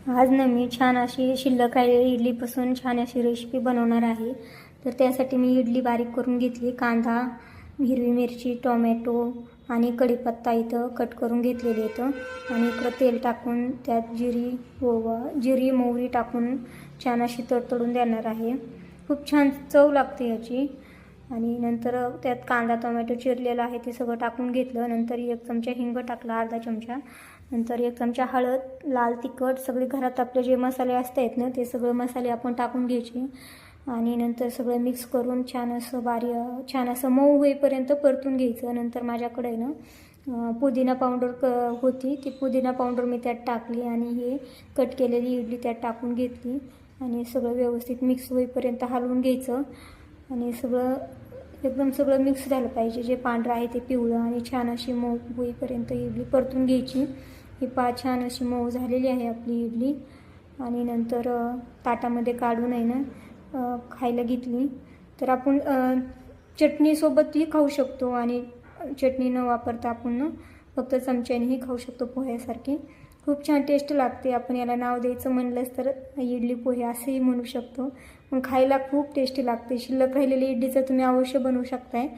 आज ना मी छान अशी शिल्लक राहिलेली इडलीपासून छान अशी रेसिपी बनवणार आहे। तर त्यासाठी मी इडली बारीक करून घेतली, कांदा, हिरवी मिरची, टोमॅटो आणि कढीपत्ता इथं कट करून घेतलेले इथं, आणि इकडं तेल टाकून त्यात जिरी मोहरी टाकून छान अशी तडतडून देणार आहे। खूप छान चव लागते याची। आणि नंतर त्यात कांदा टोमॅटो चिरलेला आहे ते सगळं टाकून घेतलं। नंतर 1 चमचा हिंग टाकला, अर्धा चमचा, नंतर 1 चमचा हळद, लाल तिखट, सगळे घरात आपले जे मसाले असतात ना ते सगळे मसाले आपण टाकून घ्यायचे आणि नंतर सगळं मिक्स करून छान असं मऊ होईपर्यंत परतून घ्यायचं। नंतर माझ्याकडे ना पुदिना पावडर होती, ती पुदिना पावडर मी त्यात टाकली आणि हे कट केलेली इडली त्यात टाकून घेतली आणि सगळं व्यवस्थित मिक्स होईपर्यंत हलवून घ्यायचं आणि सगळं मिक्स झालं पाहिजे। जे पांढरं आहे ते पिवळं आणि छान अशी मऊ होईपर्यंत इडली परतून घ्यायची। ही छान अशी मऊ झालेली आहे आपली इडली आणि नंतर ताटामध्ये काढून आहे ना खायला घेतली। तर आपण चटणीसोबतही खाऊ शकतो आणि चटणी न वापरता आपण ना फक्त चमच्यानेही खाऊ शकतो पोह्यासारखी। खूप छान टेस्ट लागते। आपण याला नाव द्यायचं म्हणलंच तर इडली पोहे असंही म्हणू शकतो, पण खायला खूप टेस्टी लागते। शिल्लक राहिलेली इडलीचं तुम्ही अवश्य बनवू शकताय।